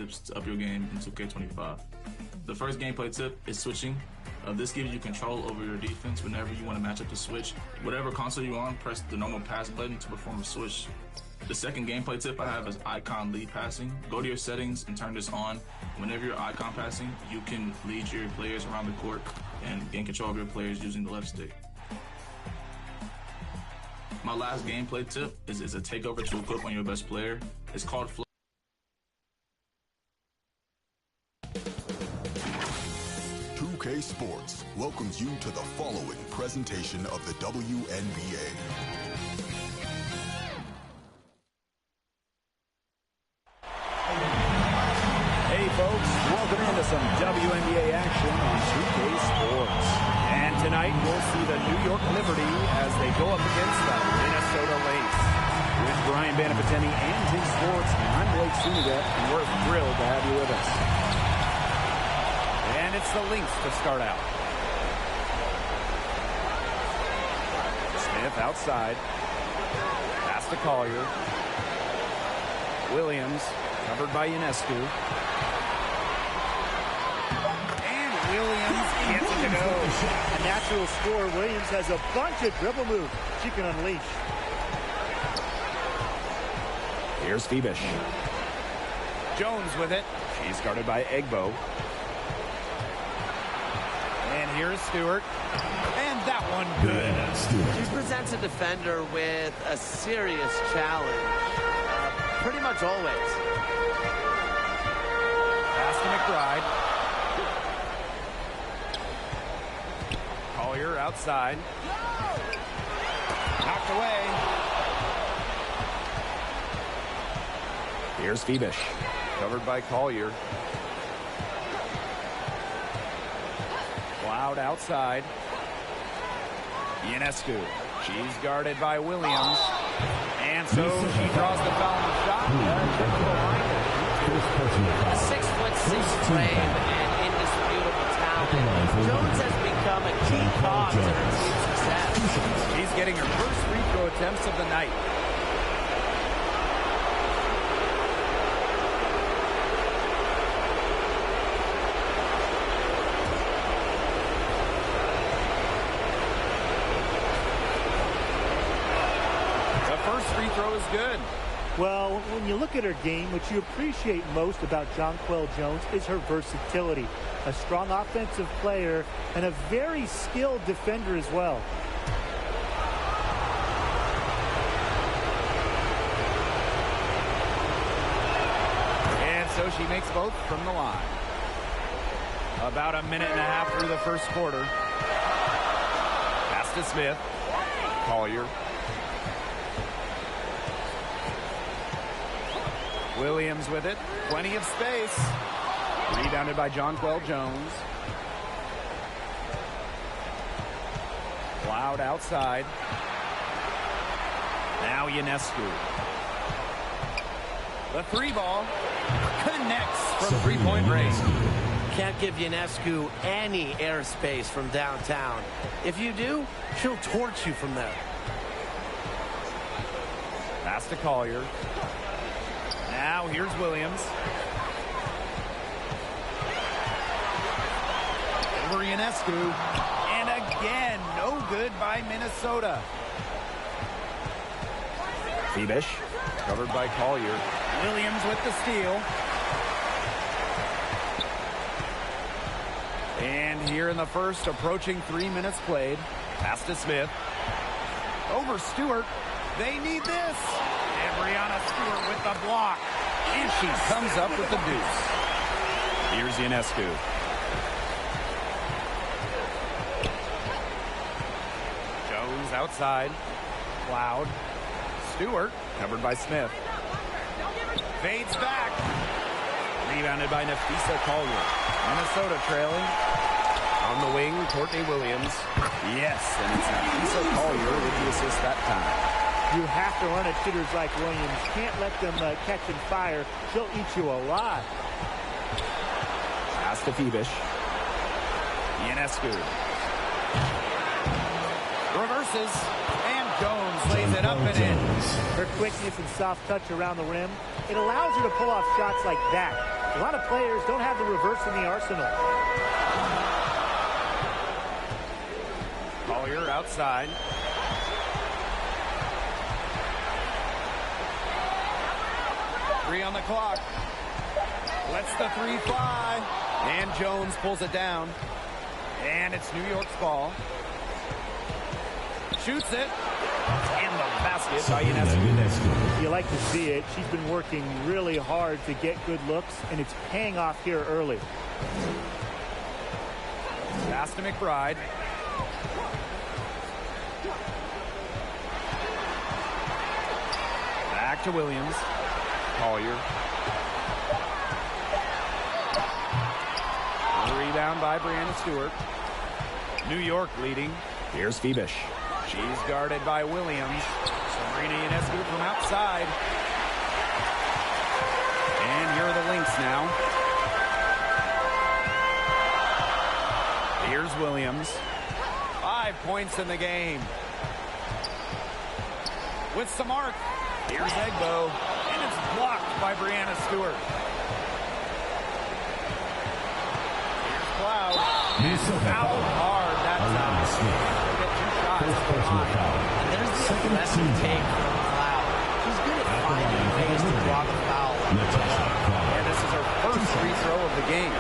tips to up your game in 2K25. The first gameplay tip is switching. This gives you control over your defense whenever you want to match up the switch. Whatever console you're on, press the normal pass button to perform a switch. The second gameplay tip I have is icon lead passing. Go to your settings and turn this on. Whenever you're icon passing, you can lead your players around the court and gain control of your players using the left stick. My last gameplay tip is a takeover to equip on your best player. It's called Flow. 2K Sports welcomes you to the following presentation of the WNBA. Hey folks, welcome into some WNBA action on 2K Sports. And tonight we'll see the New York Liberty as they go up against the Minnesota Lynx. With Brian Banapateni and Team Sports, I'm Blake Suniga, and we're thrilled to have you with us. And it's the Lynx to start out. Smith outside. Pass to Collier. Williams, covered by Ionescu. And Williams gets it to go. A natural scorer, Williams has a bunch of dribble moves she can unleash. Here's Phoebish. Jones with it. She's guarded by Egbo. And here's Stewart. And that one good. She presents a defender with a serious challenge. Pretty much always. Pass to McBride. Collier outside. Knocked away. Here's Phoebish. Covered by Collier. Cloud outside. Ionescu. She's guarded by Williams. And so she draws the foul on the shot. A 6'6" frame and indisputable talent. Jones has become a key cog to her team's success. She's getting her first free throw attempts of the night. Free throw is good. Well, when you look at her game, what you appreciate most about Jonquel Jones is her versatility. A strong offensive player and a very skilled defender as well. And so she makes both from the line. About a minute and a half through the first quarter. Pass to Smith. Collier. Williams with it. Plenty of space. Rebounded by Jonquel Jones. Cloud outside. Now Ionescu. The three ball connects from three-point range. Can't give Ionescu any airspace from downtown. If you do, she'll torch you from there. Pass to Collier. Now here's Williams. Over Ionescu. And again, no good by Minnesota. Phoebish, covered by Collier. Williams with the steal. And here in the first, approaching 3 minutes played. Pass to Smith. Over Stewart. They need this. And Brianna Stewart with the block. And she comes up with the deuce. Here's Ionescu. Jones outside. Cloud. Stewart, covered by Smith. Fades back. Rebounded by Nafisa Collier. Minnesota trailing. On the wing, Courtney Williams. Yes, and it's Nafisa Collier with the assist that time. You have to run at shooters like Williams. Can't let them catch and fire. She'll eat you alive. Pass to Phoebish. Ionescu. Reverses. And Jones lays it up and in. Her quickness and soft touch around the rim, it allows her to pull off shots like that. A lot of players don't have the reverse in the arsenal. Collier outside. Three on the clock. Lets the three fly. And Jones pulls it down. And it's New York's ball. Shoots it. In the basket by Wnba. You like to see it. She's been working really hard to get good looks, and it's paying off here early. Pass to McBride. Back to Williams. Collier. A rebound by Brianna Stewart. New York leading. Here's Phoebish. She's guarded by Williams. Sabrina Ionescu from outside. And here are the Lynx now. Here's Williams. 5 points in the game. With some arc. Here's Egbo. And it's blocked by Brianna Stewart. Here's Cloud. Fouled hard that time. Get 2 shots at the line. And there's the aggressive take from Cloud. She's good at finding ways to draw the foul. And this is her first free throw of the game.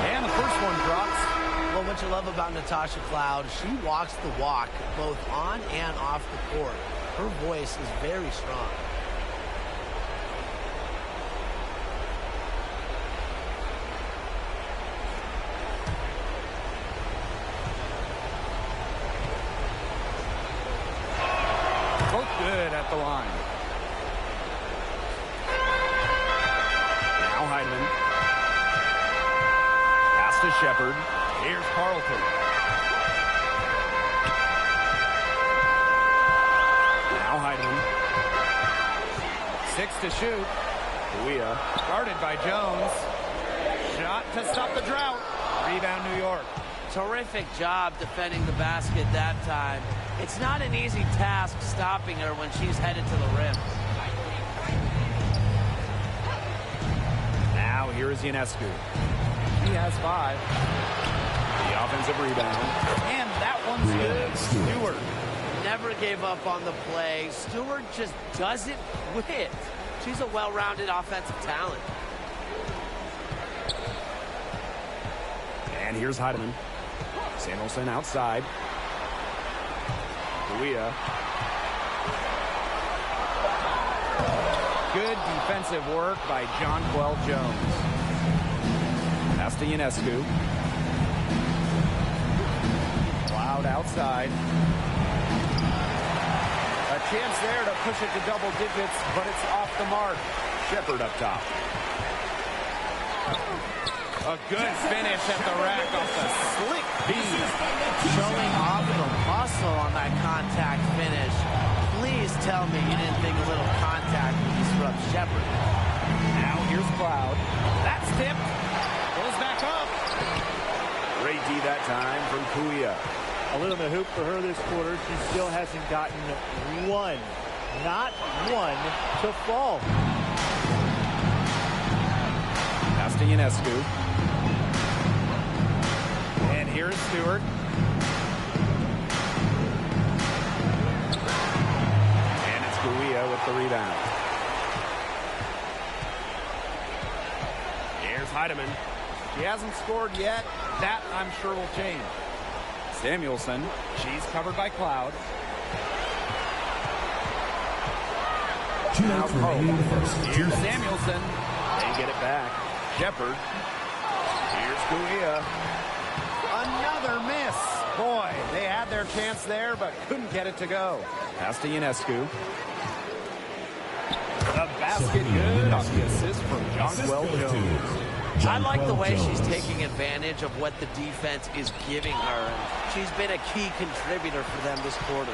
And the first one drops. Well, what you love about Natasha Cloud, she walks the walk both on and off the court. Her voice is very strong. Both good at the line. Now Heidemann. Pass to Shepard. Here's Carlton. Now Heidemann. 6 to shoot. Kuia. Guarded by Jones. Shot to stop the drought. Rebound New York. Terrific job defending the basket that time. It's not an easy task stopping her when she's headed to the rim. Now here is Ionescu. He has 5. The offensive rebound. And that one's good. Stewart. Never gave up on the play. Stewart just does it with it. She's a well-rounded offensive talent. And here's Heidemann. Samuelson outside. Kuia. Good defensive work by Jonquel Jones. Pass to Ionescu. Cloud outside. A chance there to push it to double digits, but it's off the mark. Shepard up top. A good finish at the rack off the slick beat. Showing off the muscle on that contact finish. Please tell me you didn't think a little contact would disrupt Shepard. Now here's Cloud. That's tipped. Goes back up. Great D that time from Kuia. A little in the hoop for her this quarter. She still hasn't gotten one, not one, to fall. Pass to Ionescu. And here's Stewart. And it's Kuia with the rebound. Here's Heidemann. She hasn't scored yet. That, I'm sure, will change. Samuelson. She's covered by Cloud. Now here's Samuelson. They get it back. Shepard. Here's Kuia. Another miss. Boy, they had their chance there, but couldn't get it to go. Pass to Ionescu. The basket good on the assist from Jonquel Jones. I like the way she's taking advantage of what the defense is giving her. And she's been a key contributor for them this quarter.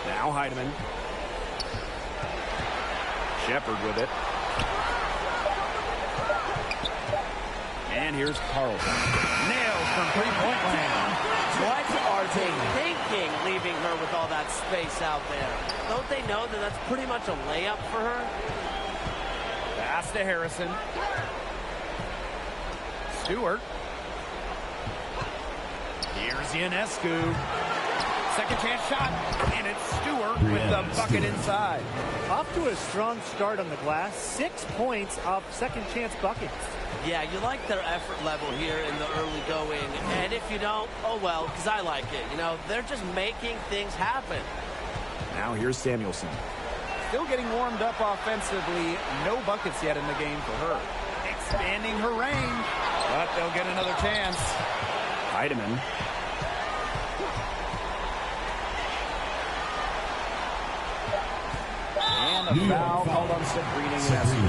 Now Heidemann. Shepard with it. And here's Carlson. Nails from three-point land. What are they thinking, leaving her with all that space out there? Don't they know that that's pretty much a layup for her? Pass to Harrison. Stewart. Here's Ionescu. Second chance shot, and it's Stewart with the bucket inside. Off to a strong start on the glass. 6 points off second chance buckets. Yeah, you like their effort level here in the early going. And if you don't, oh well, because I like it. You know, they're just making things happen. Now here's Samuelson. Still getting warmed up offensively. No buckets yet in the game for her. Expanding her range, but they'll get another chance. Heidemann. And a foul called on Sabrina Ionescu.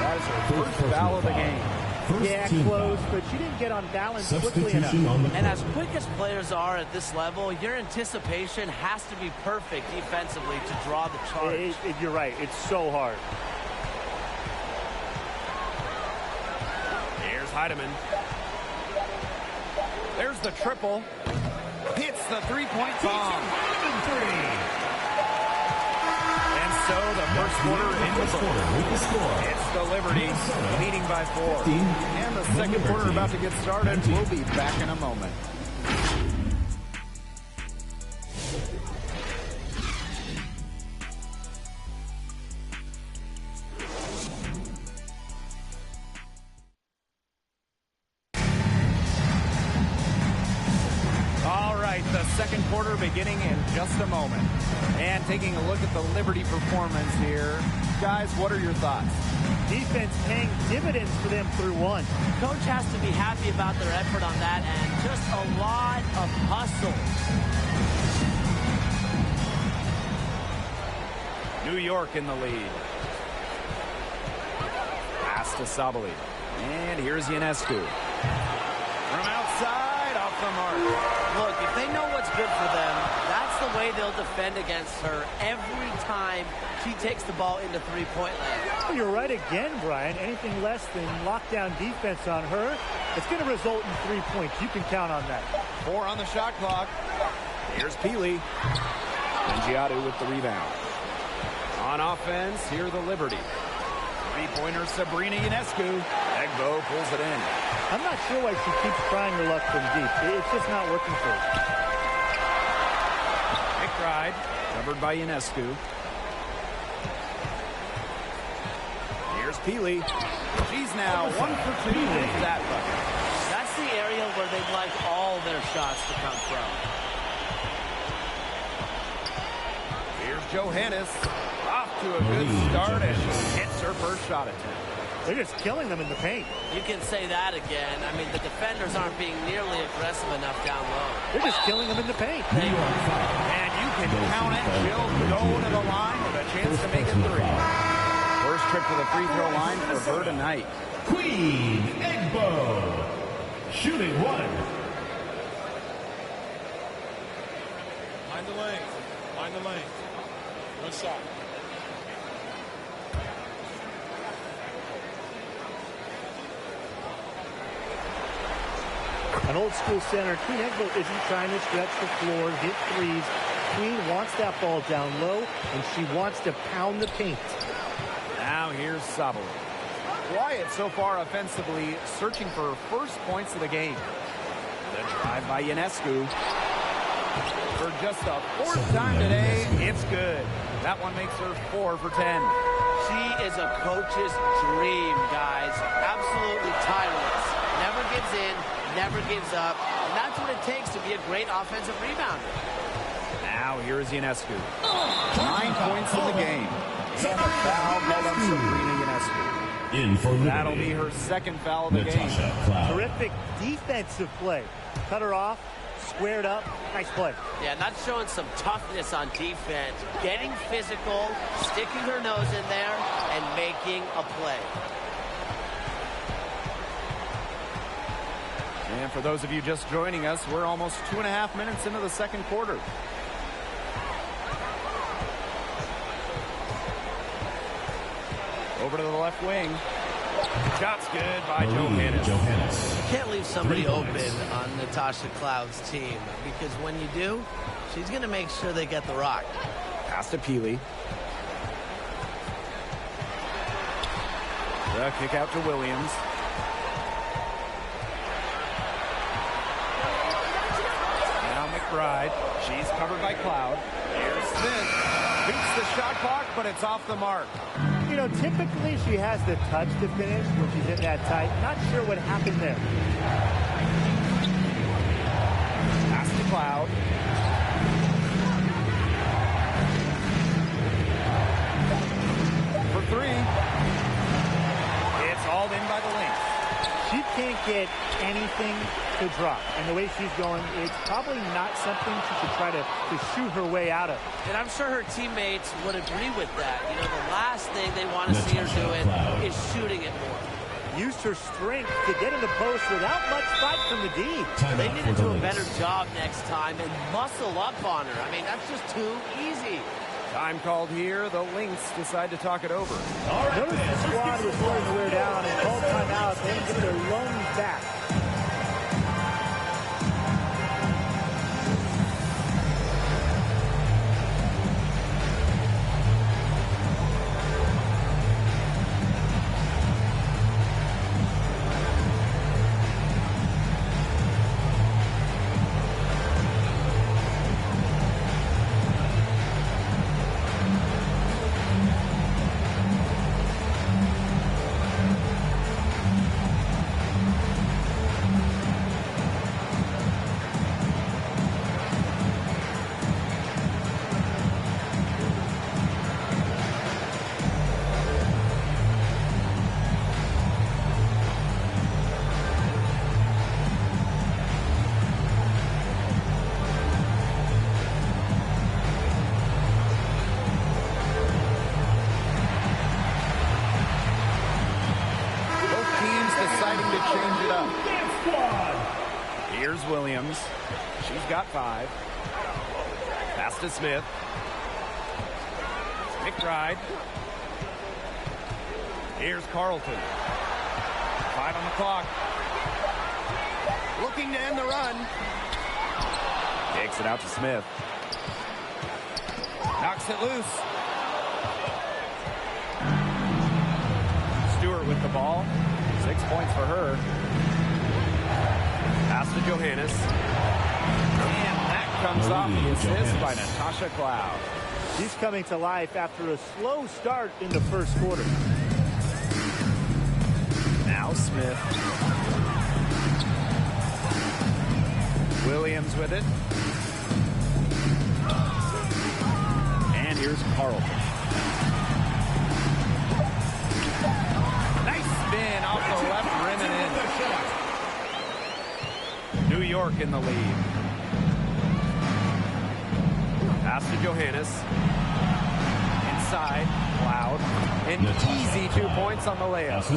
That is her first foul of the game. Yeah, close, but she didn't get on balance quickly enough. And as quick as players are at this level, your anticipation has to be perfect defensively to draw the charge. You're right. It's so hard. Here's Heidemann. There's the triple. Hits the three-point bomb. And so the first quarter in the book. It's the Liberty leading by 4. And the second quarter about to get started. We'll be back in a moment. The second quarter beginning in just a moment. And taking a look at the Liberty performance here. Guys, what are your thoughts? Defense paying dividends for them through one. Coach has to be happy about their effort on that and just a lot of hustle. New York in the lead. Pass to Sabali. And here's Ionescu. From outside, off the mark. Look, if they know what's good for them, that's the way they'll defend against her every time she takes the ball into three-point land. Well, you're right again, Brian. Anything less than lockdown defense on her, it's going to result in 3 points. You can count on that. 4 on the shot clock. Here's Peely. And Giadu with the rebound. On offense, here the Liberty. Three-pointer Sabrina Ionescu. Wnba pulls it in. I'm not sure why she keeps trying her luck from deep. It's just not working for her. McBride, covered by Ionescu. Here's Peely. She's now 1 for 2 with that bucket. That's the area where they'd like all their shots to come from. Here's Johannes. Off to a good start and hits her first shot attempt. They're just killing them in the paint. You can say that again. I mean, the defenders aren't being nearly aggressive enough down low. They're just killing them in the paint. And you can count it. She'll go to the line with a chance to make it 3. First trip to the free throw line for her tonight. Queen Wnba, shooting 1. Mind the lane. Mind the lane. One shot. An old school center. Queen Wnba isn't trying to stretch the floor, hit threes. Queen wants that ball down low, and she wants to pound the paint. Now here's Sabali. Quiet so far offensively, searching for her first points of the game. The drive by Ionescu. For just the 4th time today, it's good. That one makes her 4 for 10. She is a coach's dream, guys. Absolutely tireless. Never gives in, never gives up. And that's what it takes to be a great offensive rebounder. Now here's Ionescu. 9 points in the game. And a foul called on Sabrina Ionescu. In for Liberty. That'll be her second foul of the game. Terrific defensive play. Cut her off, squared up. Nice play. Yeah, and that's showing some toughness on defense. Getting physical, sticking her nose in there, and making a play. And for those of you just joining us, we're almost 2.5 minutes into the second quarter. Over to the left wing. Shot's good by Johannes. Can't leave somebody open on Natasha Cloud's team, because when you do, she's going to make sure they get the rock. Pass to Peely. The kick out to Williams. Now McBride. She's covered by Cloud. Here's Smith. Beats the shot clock, but it's off the mark. You know, typically she has the touch to finish when she's in that tight. Not sure what happened there. Pass to Cloud. For three. It's all in by the Lynx. She can't get anything to drop. And the way she's going, it's probably not something she should try to shoot her way out of. And I'm sure her teammates would agree with that. You know, the last thing they want to see her doing is shooting it more. Used her strength to get in the post without much fight from the D. They need to do a better job next time and muscle up on her. I mean, that's just too easy. Time called here. The Lynx decide to talk it over. Notice the squad was starting to wear down and called timeout. They didn't get their loans back. Here's Williams. She's got 5. Pass to Smith. McBride. Here's Carlton. 5 on the clock. Looking to end the run. Takes it out to Smith. Knocks it loose. Stewart with the ball. 6 points for her. Pass to Johannes. And that comes off the assist by Natasha Cloud. She's coming to life after a slow start in the first quarter. Now Smith. Williams with it. And here's Carlton. Nice spin off the left rim and in. New York in the lead. Pass to Johannes. Inside, Cloud. An easy 2 points on the layup. A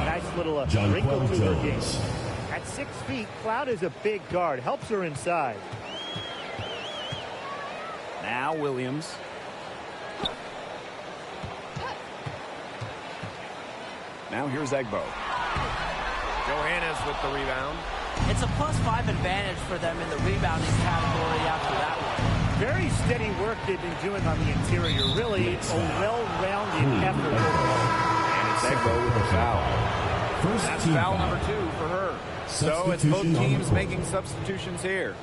nice little wrinkle to her game. At 6 feet, Cloud is a big guard. Helps her inside. Now Williams. Now here's Wnba. Johannes with the rebound. It's a +5 advantage for them in the rebounding category after that one. Very steady work they've been doing on the interior. Really a well-rounded effort. And it's Wnba with the foul. That's foul number 2 for her. So it's both teams making substitutions here.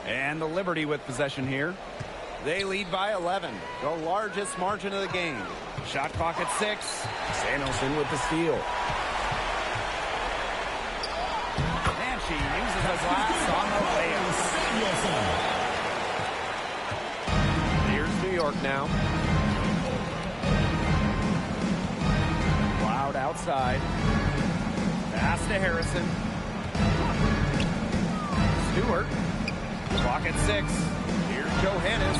And the Liberty with possession here. They lead by 11, the largest margin of the game. Shot clock at 6. Samuelson with the steal. And she uses the glass on the layup. Here's New York now. Cloud outside. Pass to Harrison. Stewart. Clock at 6. Here's Johannes.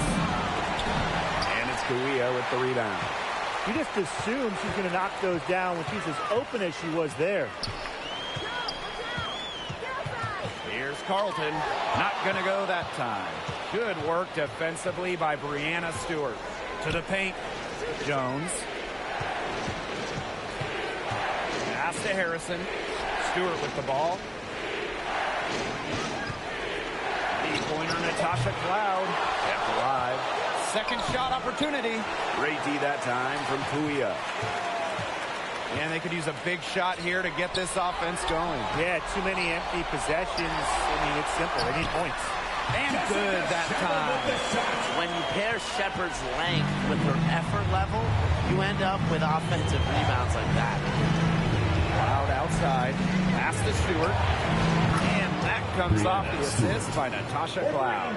And it's Kawia with the rebound. You just assume she's going to knock those down when she's as open as she was there. Here's Carlton. Not going to go that time. Good work defensively by Brianna Stewart. To the paint. Jones. Pass to Harrison. Stewart with the ball. Pointer Natasha Cloud kept alive. Second shot opportunity. Great D that time from Puia. And they could use a big shot here to get this offense going. Yeah, too many empty possessions. I mean, it's simple. They need points. And good that time. When you pair Shepard's length with her effort level, you end up with offensive rebounds like that. Cloud outside. Pass to Stewart. And that comes off the assist by Natasha Cloud.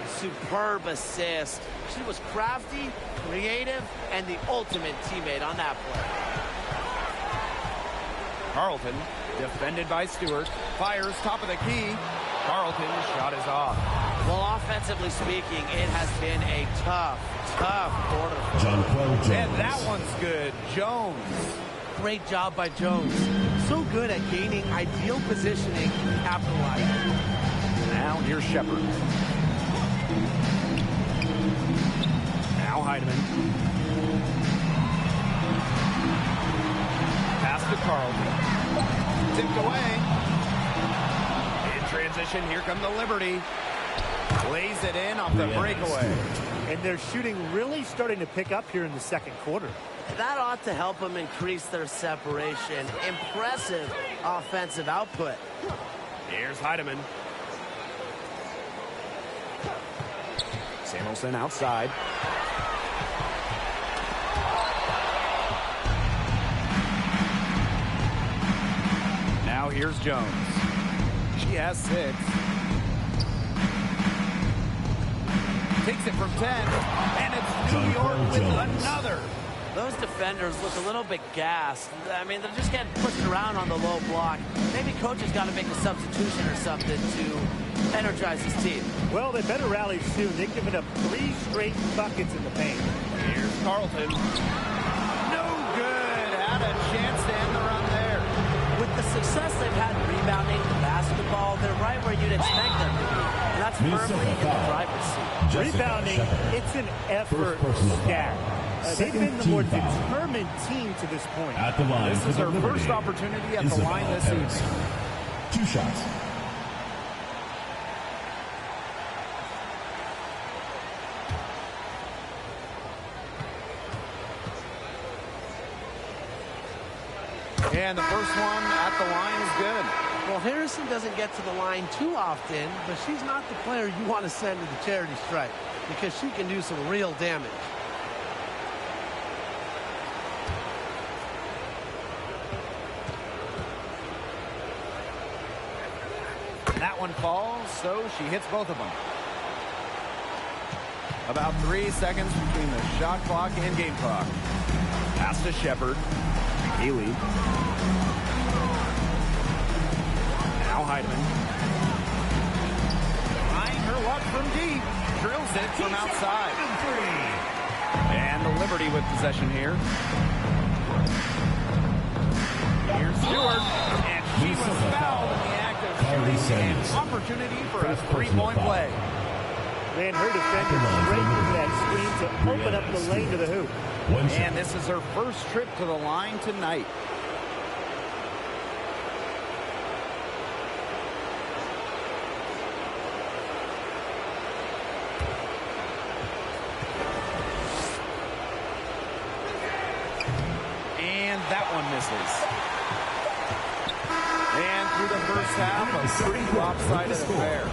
Superb assist. She was crafty, creative, and the ultimate teammate on that play. Carlton, defended by Stewart, fires top of the key. Carlton's shot is off. Well, offensively speaking, it has been a tough quarter for her. And that one's good. Jones. Great job by Jones. So good at gaining ideal positioning and capitalizing. Now here's Shepard. Now Heidemann. Pass to Carlton. Tipped away. In transition, here come the Liberty. Lays it in off the breakaway. And their shooting really starting to pick up here in the second quarter. That ought to help them increase their separation. Impressive offensive output. Here's Heidemann. Samuelson outside. Now here's Jones. She has 6. Takes it from 10. And it's New York with another. Those defenders look a little bit gassed. I mean, they're just getting pushed around on the low block. Maybe coach has got to make a substitution or something to energize his team. Well, they better rally soon. They've given up 3 straight buckets in the paint. Here's Carlton. No good. Had a chance to end the run there. With the success they've had rebounding the basketball, they're right where you'd expect them to be. And that's firmly in the driver's seat. Rebounding, it's an effort stat. They've been the more determined team to this point. At the line, this is their first opportunity at the line this evening. 2 shots. And the first one at the line is good. Well, Harrison doesn't get to the line too often, but she's not the player you want to send to the charity stripe because she can do some real damage. That one falls, so she hits both of them. About 3 seconds between the shot clock and game clock. Pass to Shepard. Healy. Now Heidemann. Trying her luck from deep. Drills it from outside. And the Liberty with possession here. Here's Stewart. And she was fouled in the act of shooting. An opportunity for a 3-point play. Ran her defender straight into that screen to open up the lane to the hoop. And this is her first trip to the line tonight. And that one misses. And through the first half, a pretty lopsided affair.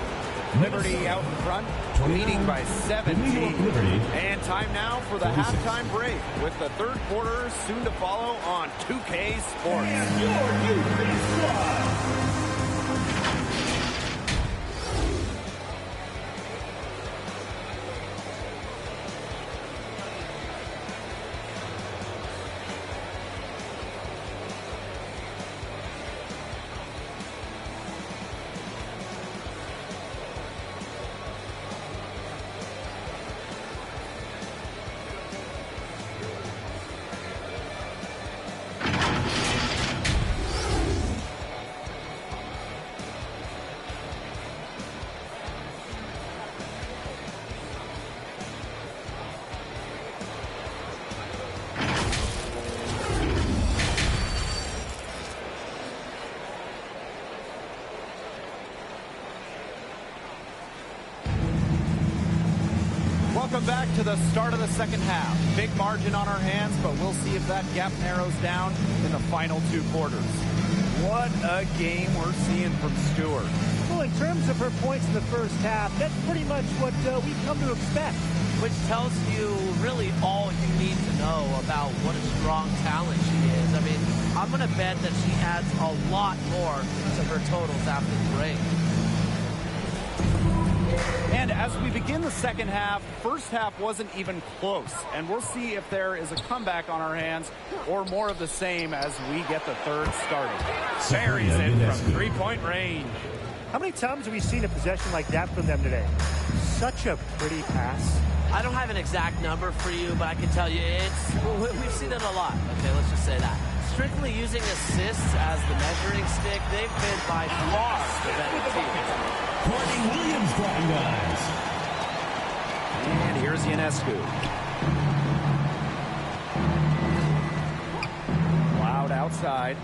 Liberty out in front, leading by 17. And time now for the halftime break with the third quarter soon to follow on 2K Sports. And your youth squad. Welcome back to the start of the second half. Big margin on our hands, but we'll see if that gap narrows down in the final 2 quarters. What a game we're seeing from Stewart. Well, in terms of her points in the first half, that's pretty much what we've come to expect. Which tells you really all you need to know about what a strong talent she is. I mean, I'm going to bet that she adds a lot more to her totals after the break. And as we begin the second half, first half wasn't even close. And we'll see if there is a comeback on our hands or more of the same as we get the third started. Buries it from 3-point range. How many times have we seen a possession like that from them today? Such a pretty pass. I don't have an exact number for you, but I can tell you we've seen it a lot. Okay, let's just say that. Strictly using assists as the measuring stick, they've been by far the better team. Courtney Williams dropping guys. And here's Ionescu. Loud outside.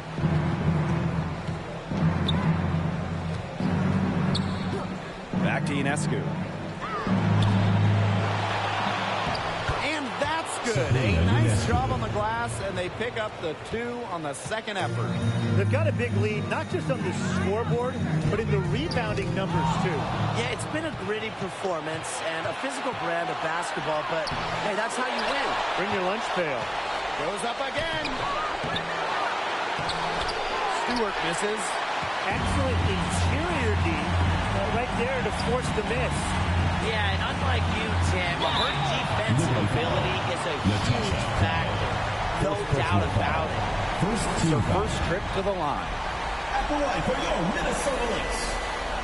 Back to Ionescu. And that's good. A nice job on the glass, and they pick up the 2 on the second effort. They've got a big lead, not just on the scoreboard, but in the rebounding numbers, too. Yeah, it's been a gritty performance and a physical brand of basketball, but, hey, that's how you win. Bring your lunch pail. Goes up again. Stewart misses. Excellent interior D right there to force the miss. Yeah, and unlike you, Tim, her defensive ability is a huge factor. No doubt about it. First trip to the line. At the line for your Minnesota Lynx,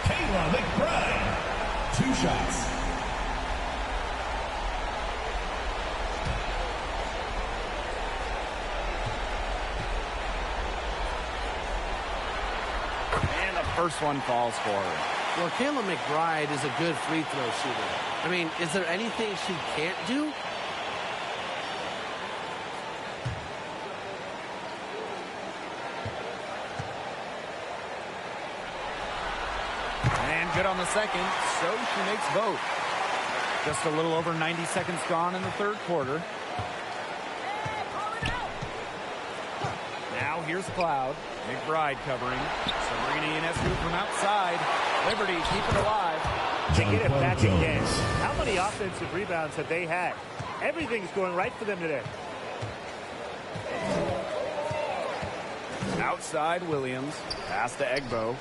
Kayla McBride. 2 shots. And the first one falls for her. Well, Kayla McBride is a good free throw shooter. I mean, is there anything she can't do? And good on the second, so she makes both. Just a little over 90 seconds gone in the third quarter. Now here's Cloud. McBride covering. Sabrina Ionescu from outside. Liberty keep it alive. They get it back again. How many offensive rebounds have they had? Everything's going right for them today. Outside Williams. Pass to Egbo.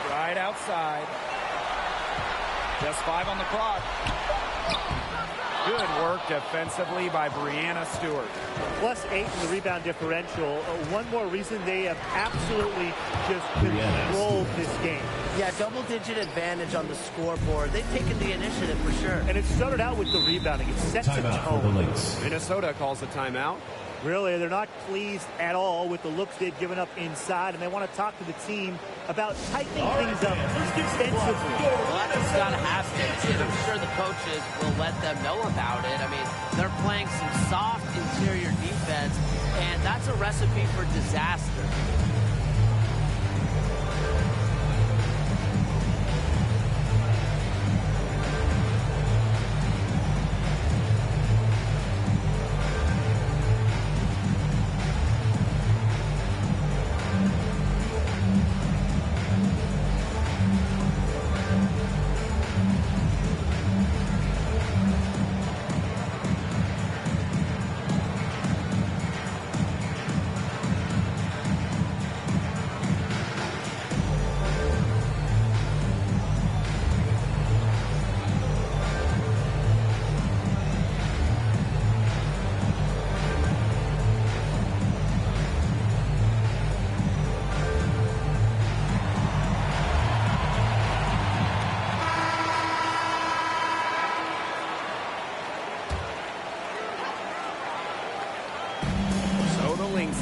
Right outside. Just 5 on the clock. Good work defensively by Brianna Stewart. +8 in the rebound differential. One more reason they have absolutely just controlled this game. Yeah, double-digit advantage on the scoreboard. They've taken the initiative for sure. And it started out with the rebounding. It sets a Timeout for the tone. Lynx. Minnesota calls a timeout. Really, they're not pleased at all with the looks they've given up inside, and they want to talk to the team about tightening things up defensively. Well, that's got to happen, and I'm sure the coaches will let them know about it. I mean, they're playing some soft interior defense, and that's a recipe for disaster.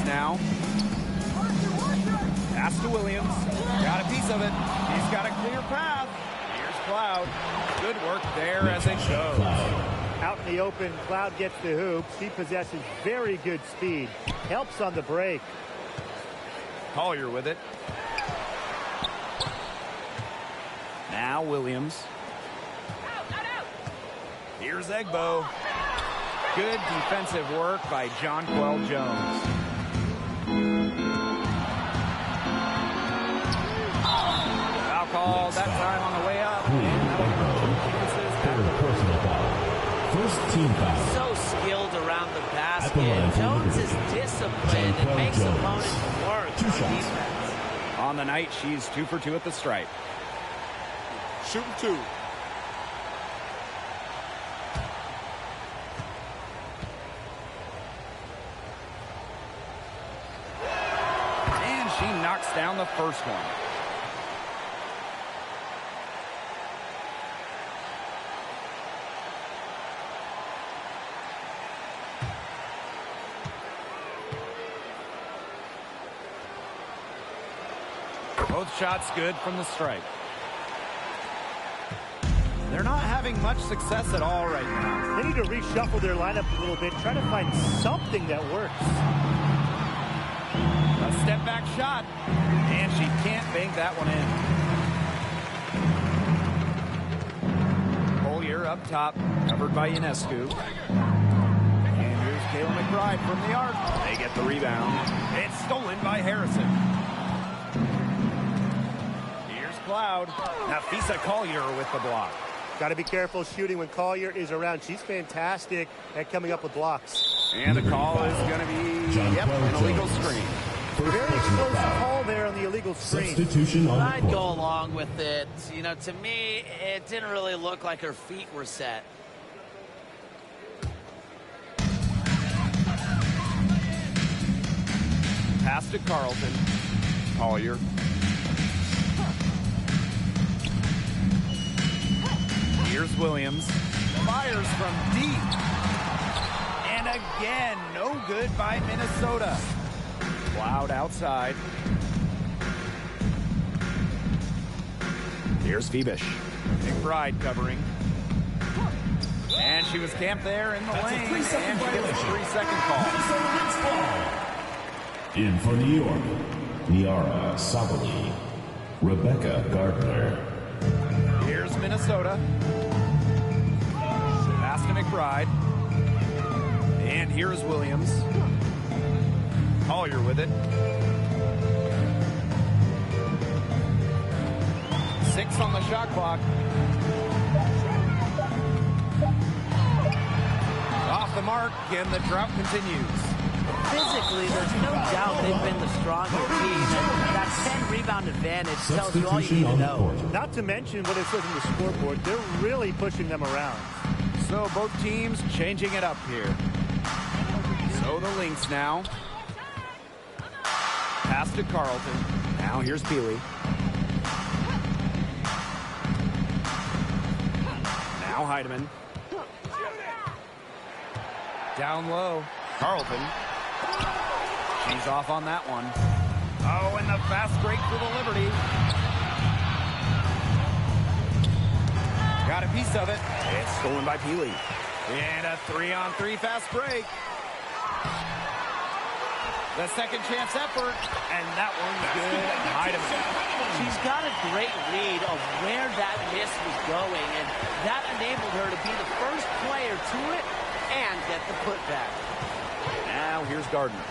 Now, pass to Williams. Got a piece of it. He's got a clear path. Here's Cloud. Good work there as it shows. Out in the open, Cloud gets the hoops. He possesses very good speed. Helps on the break. Collier with it. Now Williams. Here's Wnba. Good defensive work by Jonquel Jones. Foul call that time on the way up. First team foul. So skilled around the basket. Jones is disciplined and makes opponents work on defense. On the night, she's 2 for 2 at the stripe. Shooting 2. And she knocks down the first one. Both shots good from the stripe. They're not having much success at all right now. They need to reshuffle their lineup a little bit, try to find something that works. A step back shot, and she can't bank that one in. Collier up top, covered by Ionescu. And here's Kayla McBride from the arc. They get the rebound. It's stolen by Harrison. Here's Cloud. Nafisa Collier with the block. Got to be careful shooting when Collier is around. She's fantastic at coming up with blocks. And the call is going to be, an illegal screen. Very close call there on the illegal screen. Substitution on the I'd court. go along with it. You know, to me, it didn't really look like her feet were set. Pass to Carlton. Collier. Here's Williams. Fires from deep. And again, no good by Minnesota. Cloud outside. Here's Phoebish. McBride covering. And she was camped there in the lane. And she gets a 3-second call. In for New York, Niara Sabali, Rebecca Gardner. Here's Minnesota. Pass to McBride. And here's Williams. Collier with it. 6 on the shot clock. Off the mark, and the drought continues. Physically, there's no doubt they've been the stronger team, and that 10-rebound advantage tells you all you need to know. Not to mention what it says in the scoreboard, they're really pushing them around. So both teams changing it up here. So the Lynx now. Pass to Carlton. Now here's Peely. Now Heidemann. Down low. Carlton. She's off on that one. Oh, and the fast break for the Liberty. Got a piece of it. It's stolen by Peely. And a 3-on-3 fast break. The second chance effort, and that one's good. Heidemann. She's got a great read of where that miss was going, and that enabled her to be the first player to it and get the putback. Now here's Gardner.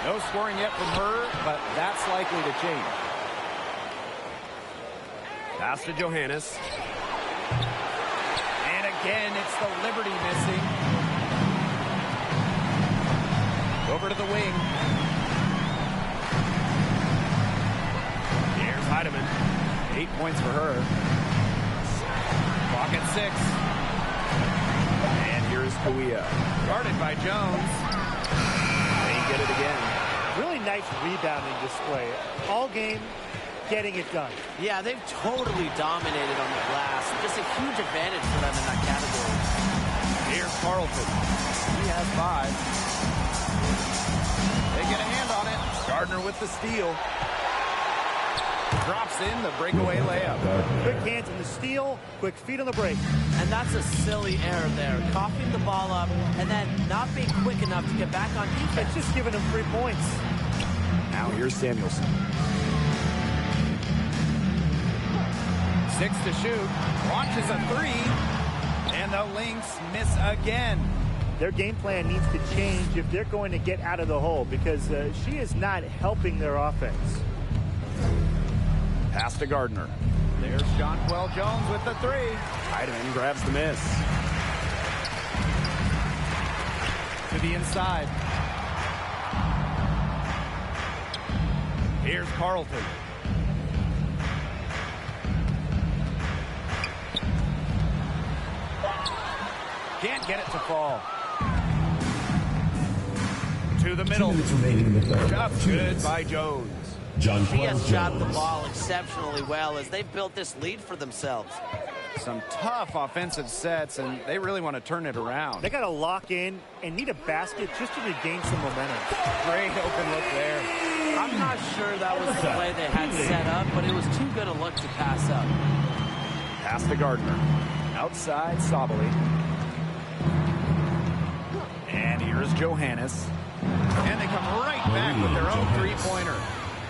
No scoring yet from her, but that's likely to change. Pass to Johannes. And again, it's the Liberty missing. Over to the wing. Here's Heidemann. 8 points for her. Clock at 6. And here's Kawia. Guarded by Jones. They get it again. Really nice rebounding display. All game, getting it done. Yeah, they've totally dominated on the glass. Just a huge advantage for them in that category. Here's Carlton. He has 5. They get a hand on it. Gardner with the steal. Drops in the breakaway layup. Quick hands in the steal, quick feet on the break. And that's a silly error there. Coughing the ball up and then not being quick enough to get back on defense. It's just giving them 3 points. Now here's Samuelson. 6 to shoot. Launches a 3. And the Lynx miss again. Their game plan needs to change if they're going to get out of the hole, because she is not helping their offense. Pass to Gardner. There's Jonquel Jones with the 3. Heidemann grabs the miss. To the inside. Here's Carlton. Can't get it to fall. To the middle. 2 minutes remaining in the third. Job good by Jones. She has shot the ball exceptionally well as they've built this lead for themselves. Some tough offensive sets, and they really want to turn it around. They got to lock in and need a basket just to regain some momentum. Great open look there. I'm not sure that was the play they had set up, but it was too good a look to pass up. Pass to Gardner. Outside, Sabali. And here's Johannes. And they come right back with their own three-pointer.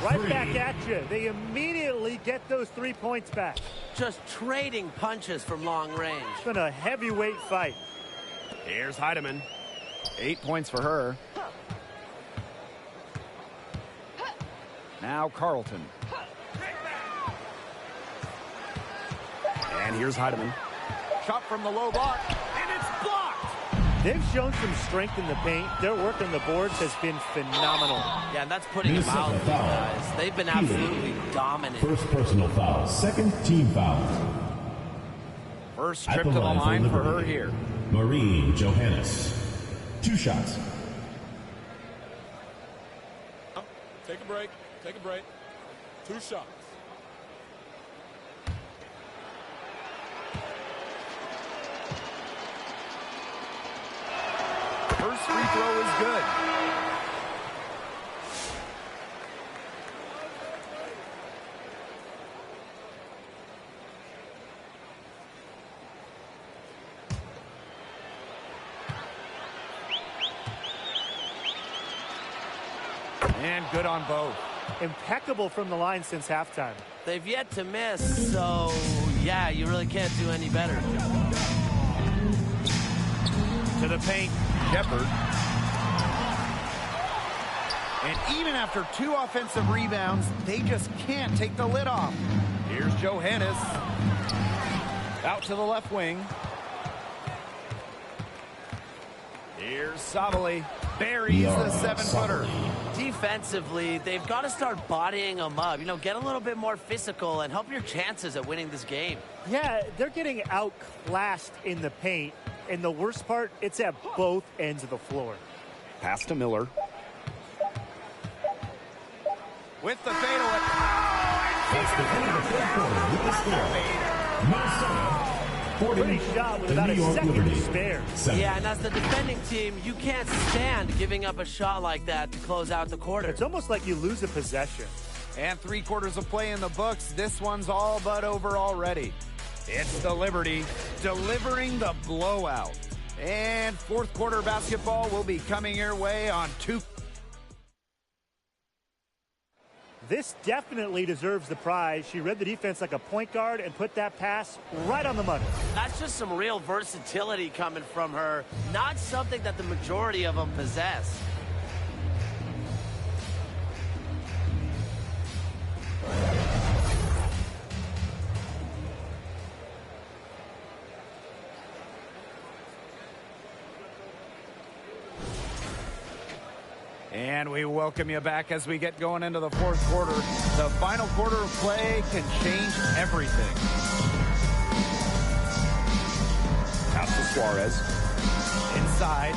Right back at you. They immediately get those 3 points back. Just trading punches from long range. It's been a heavyweight fight. Here's Heidemann. 8 points for her. Now Carlton. And here's Heidemann. Shot from the low block, and it's blocked. They've shown some strength in the paint. Their work on the boards has been phenomenal. Yeah, and that's putting them out, guys. They've been absolutely dominant. First personal foul. Second team foul. First trip to the line for her here. Maureen Johannes. 2 shots. Take a break. Take a break. 2 shots. First free throw is good. And good on both. Impeccable from the line since halftime. They've yet to miss, so yeah, you really can't do any better. To the paint, Shepard. And even after 2 offensive rebounds, they just can't take the lid off. Here's Johannes. Out to the left wing. Here's Sabali. Buries the 7-footer. Defensively, they've got to start bodying them up. You know, get a little bit more physical and help your chances at winning this game. Yeah, they're getting outclassed in the paint. And the worst part, it's at both ends of the floor. Pass to Miller. With the fadeaway. That's the end of the third quarter with the score. Minnesota 40. Pretty shot with about a second to spare. Yeah, and as the defending team, you can't stand giving up a shot like that to close out the quarter. It's almost like you lose a possession. And 3 quarters of play in the books. This one's all but over already. It's the Liberty delivering the blowout. And 4th quarter basketball will be coming your way on 2. This definitely deserves the prize. She read the defense like a point guard and put that pass right on the money. That's just some real versatility coming from her. Not something that the majority of them possess. And we welcome you back as we get going into the 4th quarter. The final quarter of play can change everything. Pass to Suarez. Inside.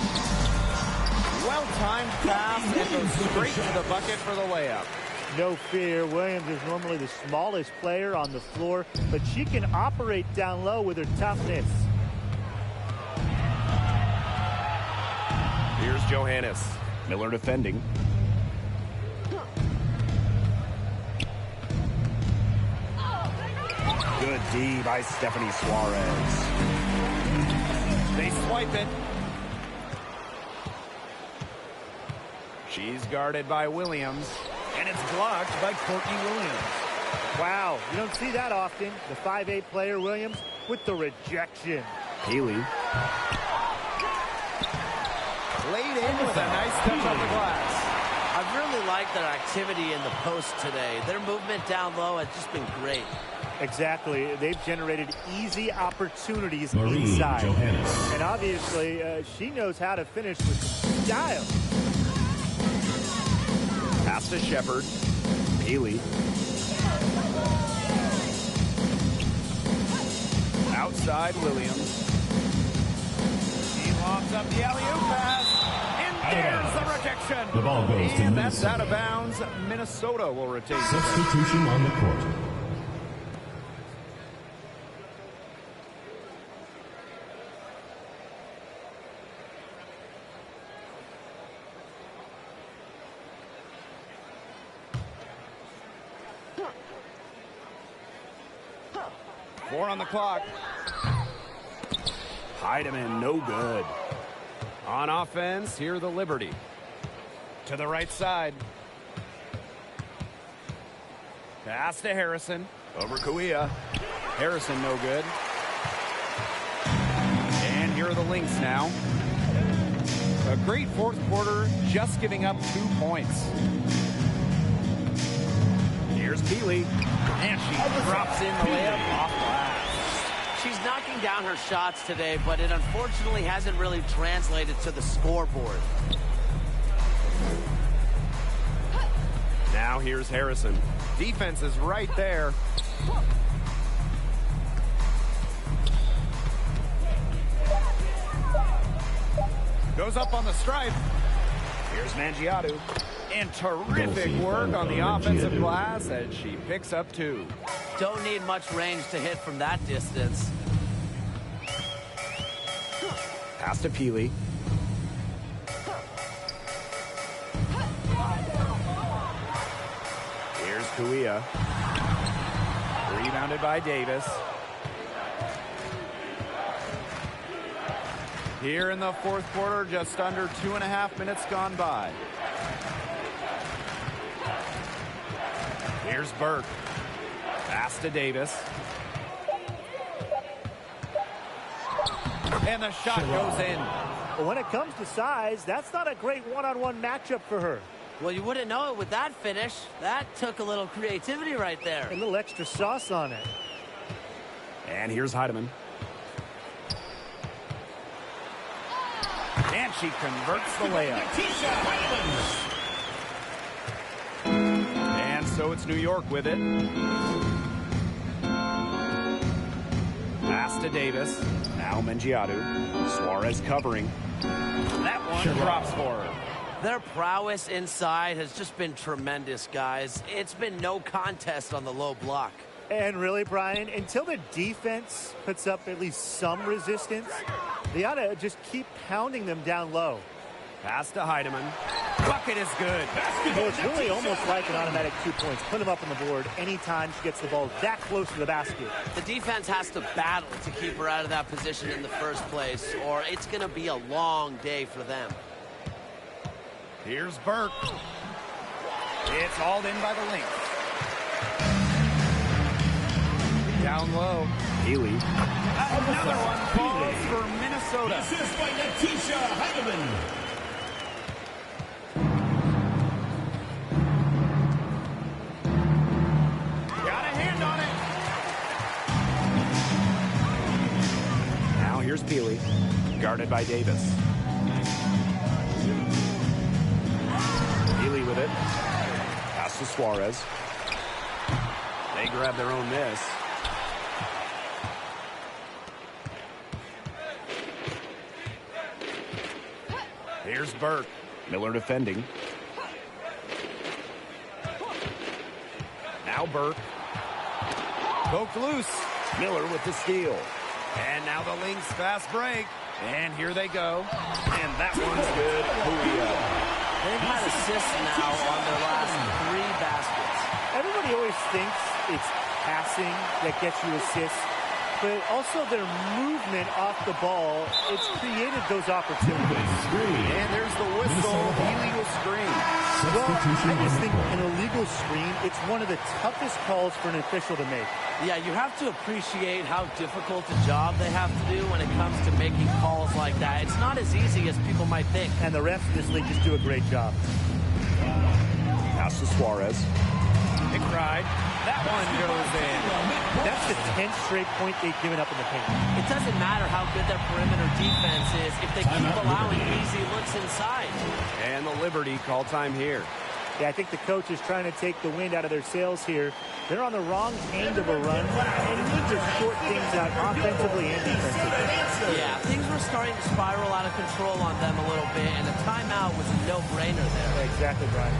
Well-timed pass and goes straight to the bucket for the layup. No fear. Williams is normally the smallest player on the floor, but she can operate down low with her toughness. Here's Johannes. Miller defending. Good D by Stephanie Suarez. They swipe it. She's guarded by Williams, and it's blocked by Courtney Williams. Wow, you don't see that often. The 5'8" player, Williams, with the rejection. Healy. Laid in with a nice touch on the glass. I really like their activity in the post today. Their movement down low has just been great. Exactly. They've generated easy opportunities Marie inside. Johannes. And obviously, she knows how to finish with style. Pass to Shepard. Healy. Outside Williams. He lobs up the alley-oop pass. And there's the rejection. The ball goes to and that's Minnesota. out of bounds. Minnesota will retain. Substitution on the court. Four on the clock. Heidemann, no good. On offense, here the Liberty. To the right side. Pass to Harrison. Over Kuia. Harrison, no good. And here are the Lynx now. A great fourth quarter, just giving up 2 points. Here's Keeley. And she drops in the layup off glass. She's knocking down her shots today, but it unfortunately hasn't really translated to the scoreboard. Now here's Harrison. Defense is right there. Goes up on the stripe. Here's Mangiato. And terrific work on the offensive glass as she picks up 2. Don't need much range to hit from that distance. Pass to Peely. Here's Kuia. Rebounded by Davis. Here in the fourth quarter, just under 2.5 minutes gone by. Here's Burke. Pass to Davis. And the shot goes in. But when it comes to size, that's not a great one-on-one matchup for her. Well, you wouldn't know it with that finish. That took a little creativity right there. A little extra sauce on it. And here's Heidemann. And she converts the layup. And so it's New York with it. Pass to Davis. Now Mangiato. Suarez covering. That one drops for her. Their prowess inside has just been tremendous, guys. It's been no contest on the low block. And really, Brian, until the defense puts up at least some resistance, they ought to just keep pounding them down low. Pass to Heidemann. Bucket is good. So it's really almost like an automatic 2 points. Put them up on the board anytime she gets the ball that close to the basket. The defense has to battle to keep her out of that position in the first place, or it's going to be a long day for them. Here's Burke. It's hauled in by the Lynx. Down low. Healy. Another one falls for Minnesota. Assist by Natisha Heidemann. Got a hand on it. Now here's Peely. Guarded by Davis. Peely with it. Pass to Suarez. They grab their own miss. Here's Burke. Miller defending. Now Burke. Poked loose. Miller with the steal. And now the Lynx fast break. And here they go. And that one's good. They've had assists now on their last 3 baskets. Everybody always thinks it's passing that gets you assists. but also their movement off the ball. It's created those opportunities. And there's the whistle, illegal screen. Well, I just think an illegal screen, it's one of the toughest calls for an official to make. Yeah, you have to appreciate how difficult a job they have to do when it comes to making calls like that. It's not as easy as people might think. And the refs in this league just do a great job. Pass to Suarez. McBride. That one goes in. That's the 10th straight point they've given up in the paint. It doesn't matter how good their perimeter defense is if they keep allowing easy looks inside. And the Liberty call time here. Yeah, I think the coach is trying to take the wind out of their sails here. They're on the wrong end of a run and need to sort things out offensively and defensively. Yeah, things were starting to spiral out of control on them a little bit, and a timeout was a no-brainer there. Yeah, exactly, Brian.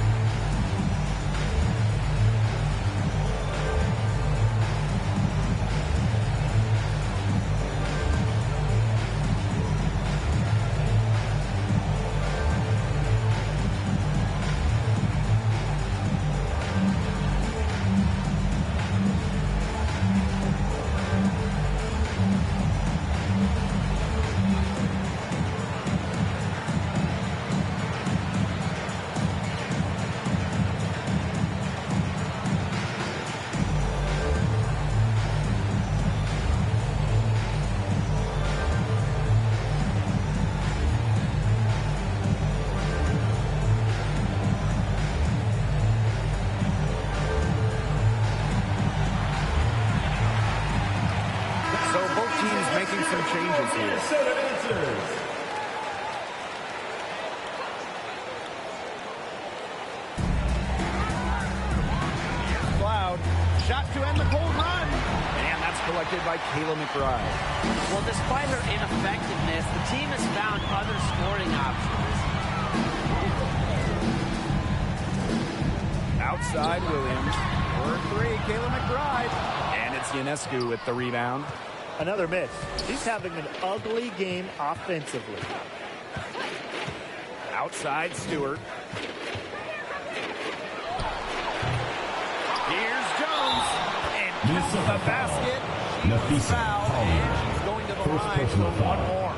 Making some changes here. Cloud. Shot to end the cold run. And that's collected by Kayla McBride. Well, despite her ineffectiveness, the team has found other scoring options. Outside Williams. For three, Kayla McBride. And it's Ionescu with the rebound. Another miss. She's having an ugly game offensively. Outside Stewart. Here's Jones. And counts the basket. She's fouled. And she's going to the line for one more.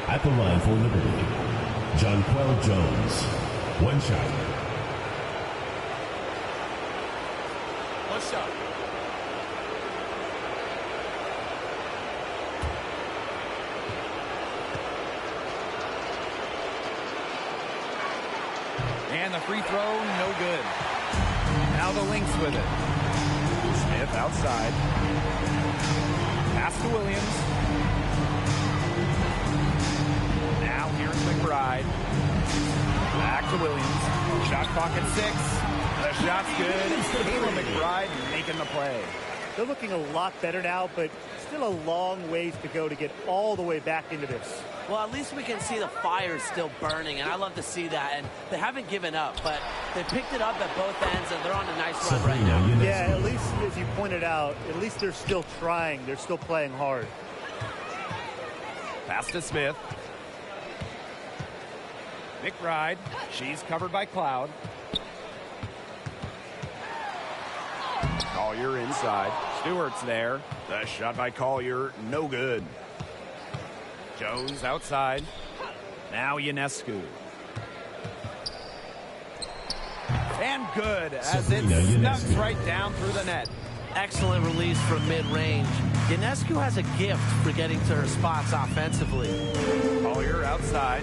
At the line for Liberty, Jonquel Jones. One shot. One shot. And the free throw, no good. Now the Lynx with it. Smith outside. Pass to Williams. Now here's McBride. Back to Williams. Shot clock at 6. The shot's good. Kayla McBride making the play. They're looking a lot better now, but still a long ways to go to get all the way back into this. Well, at least we can see the fire still burning, and I love to see that. And they haven't given up, but they picked it up at both ends, and they're on a nice run right now. Yeah, at least, as you pointed out, at least they're still trying. They're still playing hard. Pass to Smith. McBride. She's covered by Cloud. Collier inside. Stewart's there. The shot by Collier, no good. Jones outside. Now Ionescu. And good as it snucks right down through the net. Excellent release from mid-range. Ionescu has a gift for getting to her spots offensively. Collier outside.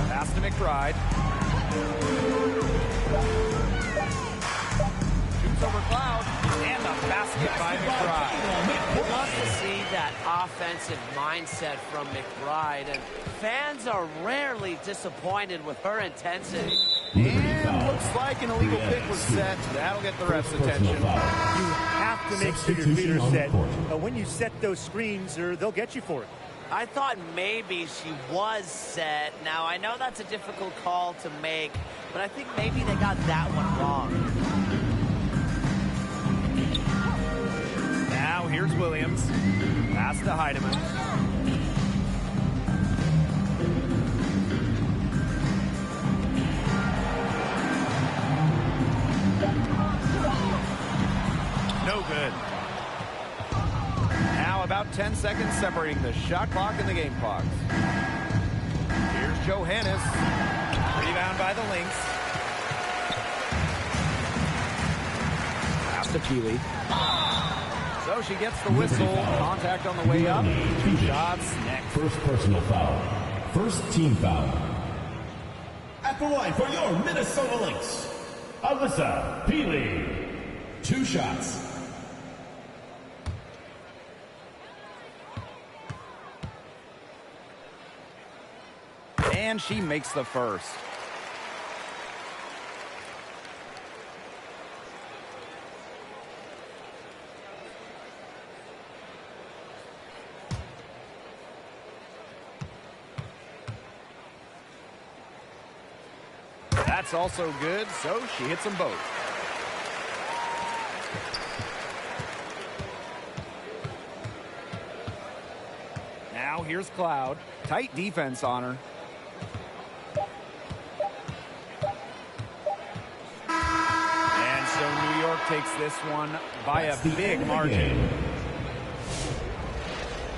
Pass to McBride. Shoots over Cloud. And the basket by McBride. We'll love to see that offensive mindset from McBride, and fans are rarely disappointed with her intensity. And looks like an illegal pick was set. That'll get the ref's attention. You have to make sure your feet are set. When you set those screens, or they'll get you for it. I thought maybe she was set. Now, I know that's a difficult call to make, but I think maybe they got that one wrong. Now here's Williams. Pass to Heidemann. 10 seconds separating the shot clock and the game clocks. Here's Johannes. Rebound by the Lynx. Pass to Peely. So she gets the whistle. Contact on the way up. 2 shots next. First personal foul. First team foul. At the line for your Minnesota Lynx, Alyssa Peely. 2 shots. And she makes the first. That's also good, so she hits them both. Now here's Cloud. Tight defense on her. And so New York takes this one by a big margin.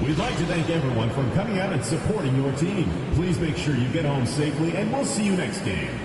We'd like to thank everyone for coming out and supporting your team. Please make sure you get home safely, and we'll see you next game.